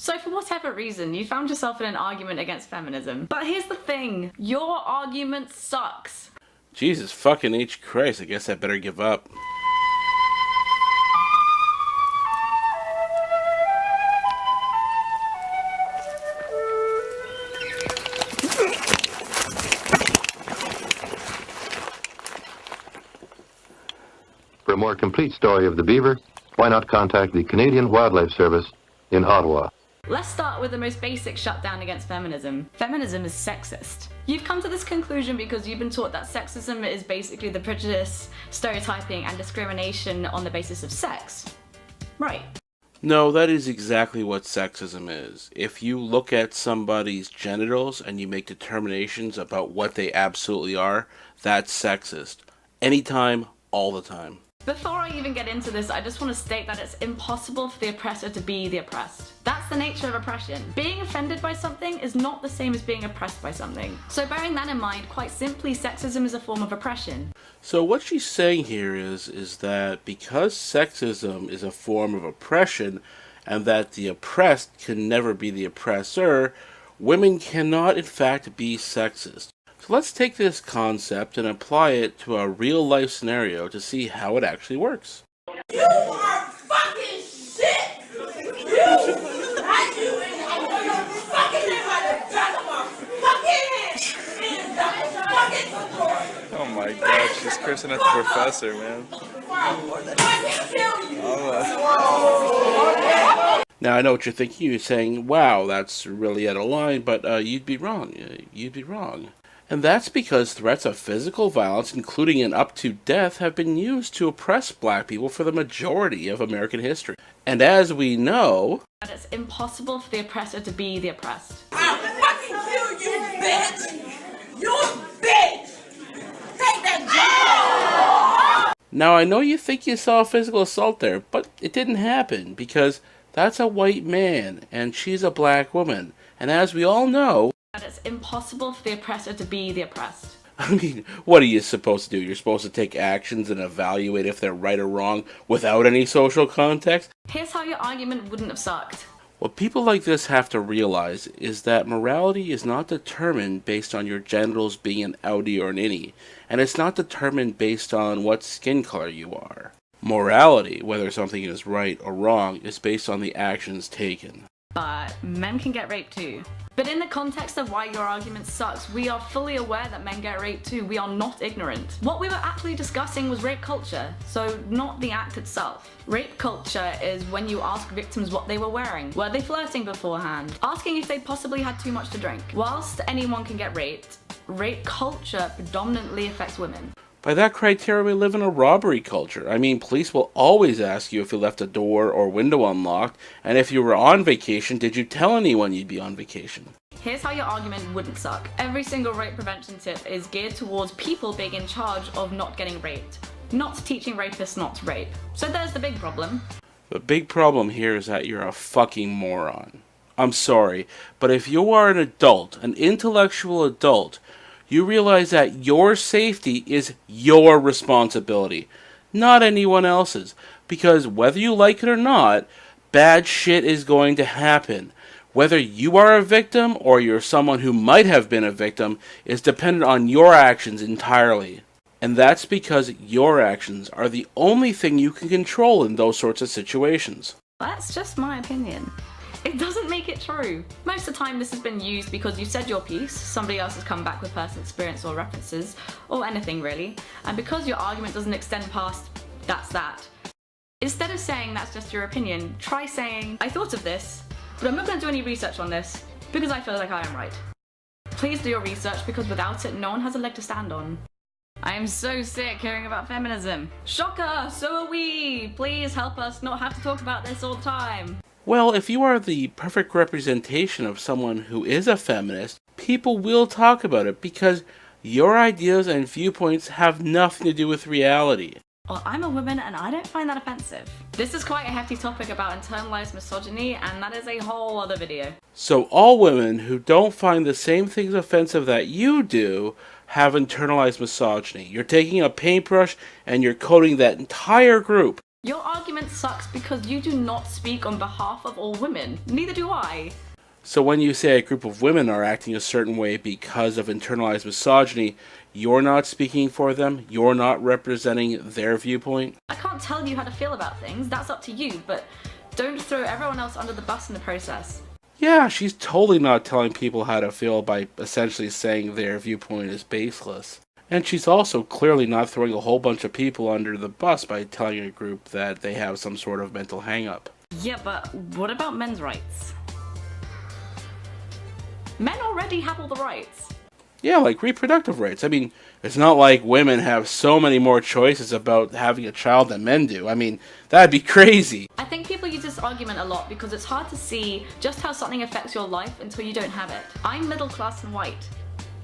So for whatever reason, you found yourself in an argument against feminism. But here's the thing, your argument sucks. Jesus fucking H. Christ, I guess I better give up. For a more complete story of the beaver, why not contact the Canadian Wildlife Service in Ottawa? Let's start with the most basic shutdown against feminism. Feminism is sexist. You've come to this conclusion because you've been taught that sexism is basically the prejudice, stereotyping, and discrimination on the basis of sex. Right. No, that is exactly what sexism is. If you look at somebody's genitals and you make determinations about what they absolutely are, that's sexist. Anytime, all the time. Before I even get into this, I just want to state that it's impossible for the oppressor to be the oppressed. That's the nature of oppression. Being offended by something is not the same as being oppressed by something. So bearing that in mind, quite simply, sexism is a form of oppression. So what she's saying here is that because sexism is a form of oppression, and that the oppressed can never be the oppressor, women cannot in fact be sexist. So let's take this concept and apply it to a real-life scenario to see how it actually works. You are fucking shit! I do it! I'm gonna fucking live by the back of my fucking head! Oh my god, she's cursing at the professor, man. I can kill you! Now I know what you're thinking. You're saying, wow, that's really out of line, but you'd be wrong. You'd be wrong. And that's because threats of physical violence, including and up to death, have been used to oppress black people for the majority of American history. And as we know, that it's impossible for the oppressor to be the oppressed. I'll fucking kill you, bitch! You bitch! Take that job! now I know you think you saw a physical assault there, but it didn't happen because that's a white man and she's a black woman. And as we all know, that it's impossible for the oppressor to be the oppressed. I mean, what are you supposed to do? You're supposed to take actions and evaluate if they're right or wrong without any social context? Here's how your argument wouldn't have sucked. What people like this have to realize is that morality is not determined based on your genitals being an outie or an innie, and it's not determined based on what skin color you are. Morality, whether something is right or wrong, is based on the actions taken. But men can get raped too. But in the context of why your argument sucks, we are fully aware that men get raped too. We are not ignorant. What we were actually discussing was rape culture, so not the act itself. Rape culture is when you ask victims what they were wearing. Were they flirting beforehand? Asking if they possibly had too much to drink. Whilst anyone can get raped, rape culture predominantly affects women. By that criteria, we live in a robbery culture. I mean, police will always ask you if you left a door or window unlocked, and if you were on vacation, did you tell anyone you'd be on vacation? Here's how your argument wouldn't suck. Every single rape prevention tip is geared towards people being in charge of not getting raped, not teaching rapists not to rape. So there's the big problem. The big problem here is that you're a fucking moron. I'm sorry, but if you are an adult, an intellectual adult, you realize that your safety is your responsibility, not anyone else's. Because whether you like it or not, bad shit is going to happen. Whether you are a victim or you're someone who might have been a victim is dependent on your actions entirely. And that's because your actions are the only thing you can control in those sorts of situations. That's just my opinion. It doesn't make it true. Most of the time this has been used because you said your piece, somebody else has come back with personal experience or references, or anything really, and because your argument doesn't extend past that's that. Instead of saying that's just your opinion, try saying, I thought of this, but I'm not going to do any research on this, because I feel like I am right. Please do your research, because without it, no one has a leg to stand on. I am so sick hearing about feminism. Shocker, so are we! Please help us not have to talk about this all the time. Well, if you are the perfect representation of someone who is a feminist, people will talk about it because your ideas and viewpoints have nothing to do with reality. Well, I'm a woman and I don't find that offensive. This is quite a hefty topic about internalized misogyny, and that is a whole other video. So all women who don't find the same things offensive that you do have internalized misogyny. You're taking a paintbrush and you're coating that entire group Your argument sucks because you do not speak on behalf of all women. Neither do I. So when you say a group of women are acting a certain way because of internalized misogyny, you're not speaking for them? You're not representing their viewpoint? I can't tell you how to feel about things, that's up to you, but don't throw everyone else under the bus in the process. Yeah, she's totally not telling people how to feel by essentially saying their viewpoint is baseless. And she's also clearly not throwing a whole bunch of people under the bus by telling a group that they have some sort of mental hang-up. Yeah, but what about men's rights? Men already have all the rights. Yeah, like reproductive rights. I mean, it's not like women have so many more choices about having a child than men do. I mean, that'd be crazy. I think people use this argument a lot because it's hard to see just how something affects your life until you don't have it. I'm middle class and white.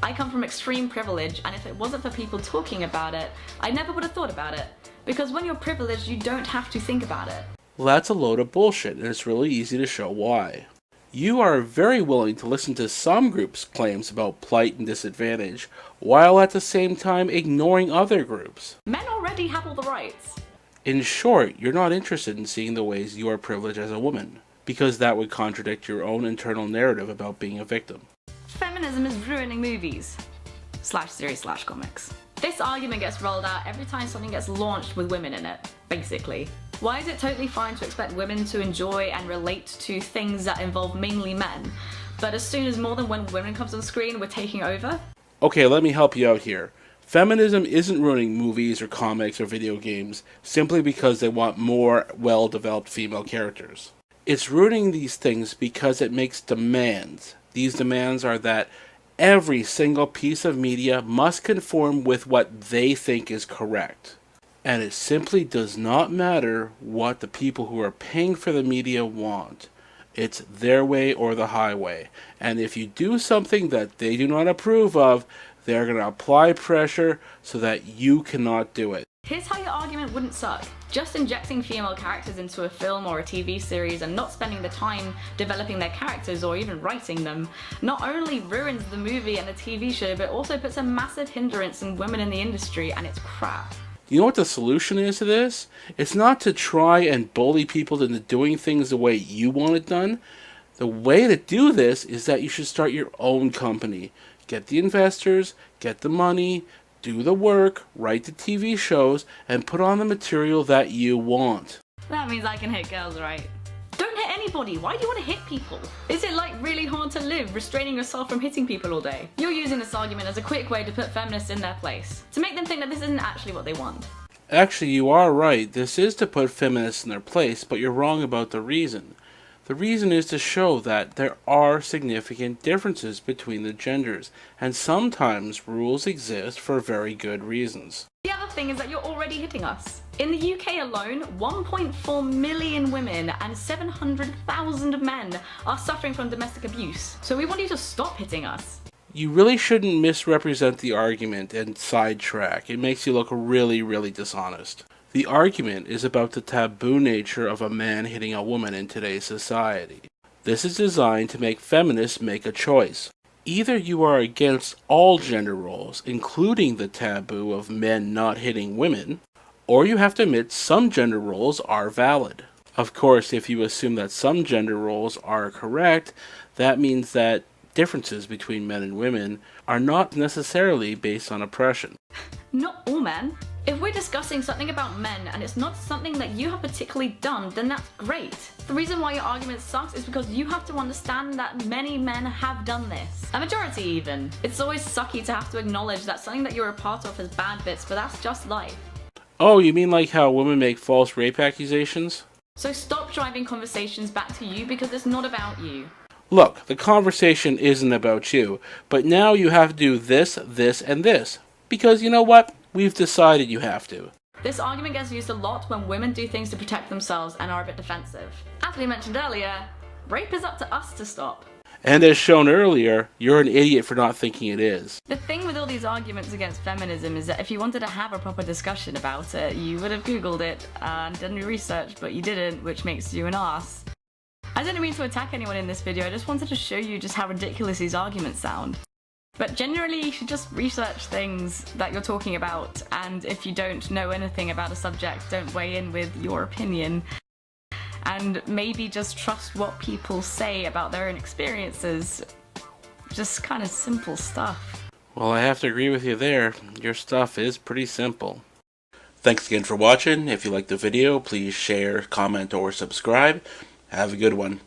I come from extreme privilege, and if it wasn't for people talking about it, I never would have thought about it. Because when you're privileged, you don't have to think about it. Well, that's a load of bullshit, and it's really easy to show why. You are very willing to listen to some groups' claims about plight and disadvantage, while at the same time ignoring other groups. Men already have all the rights. In short, you're not interested in seeing the ways you are privileged as a woman, because that would contradict your own internal narrative about being a victim. Feminism is ruining movies. /series/comics. This argument gets rolled out every time something gets launched with women in it, basically. Why is it totally fine to expect women to enjoy and relate to things that involve mainly men, but as soon as more than one woman comes on screen, we're taking over? Okay, let me help you out here. Feminism isn't ruining movies or comics or video games simply because they want more well-developed female characters. It's ruining these things because it makes demands. These demands are that every single piece of media must conform with what they think is correct. And it simply does not matter what the people who are paying for the media want. It's their way or the highway. And if you do something that they do not approve of, they're going to apply pressure so that you cannot do it. Here's how your argument wouldn't suck. Just injecting female characters into a film or a TV series and not spending the time developing their characters or even writing them not only ruins the movie and the TV show, but also puts a massive hindrance on women in the industry, and it's crap. You know what the solution is to this? It's not to try and bully people into doing things the way you want it done. The way to do this is that you should start your own company. Get the investors, get the money, do the work, write the TV shows, and put on the material that you want. That means I can hit girls, right? Don't hit anybody. Why do you want to hit people? Is it like really hard to live, restraining yourself from hitting people all day? You're using this argument as a quick way to put feminists in their place, to make them think that this isn't actually what they want. Actually, you are right. This is to put feminists in their place, but you're wrong about the reason. The reason is to show that there are significant differences between the genders, and sometimes rules exist for very good reasons. The other thing is that you're already hitting us. In the UK alone, 1.4 million women and 700,000 men are suffering from domestic abuse. So we want you to stop hitting us. You really shouldn't misrepresent the argument and sidetrack. It makes you look really, really dishonest. The argument is about the taboo nature of a man hitting a woman in today's society. This is designed to make feminists make a choice. Either you are against all gender roles, including the taboo of men not hitting women, or you have to admit some gender roles are valid. Of course, if you assume that some gender roles are correct, that means that differences between men and women are not necessarily based on oppression. Not all men. If we're discussing something about men and it's not something that you have particularly done, then that's great. The reason why your argument sucks is because you have to understand that many men have done this. A majority even. It's always sucky to have to acknowledge that something that you're a part of has bad bits, but that's just life. Oh, you mean like how women make false rape accusations? So stop driving conversations back to you because it's not about you. Look, the conversation isn't about you, but now you have to do this, this, and this. Because you know what? We've decided you have to. This argument gets used a lot when women do things to protect themselves and are a bit defensive. As we mentioned earlier, rape is up to us to stop. And as shown earlier, you're an idiot for not thinking it is. The thing with all these arguments against feminism is that if you wanted to have a proper discussion about it, you would have googled it and done your research, but you didn't, which makes you an arse. I didn't mean to attack anyone in this video, I just wanted to show you just how ridiculous these arguments sound. But generally, you should just research things that you're talking about, and if you don't know anything about a subject, don't weigh in with your opinion. And maybe just trust what people say about their own experiences. Just kind of simple stuff. Well, I have to agree with you there. Your stuff is pretty simple. Thanks again for watching. If you liked the video, please share, comment, or subscribe. Have a good one.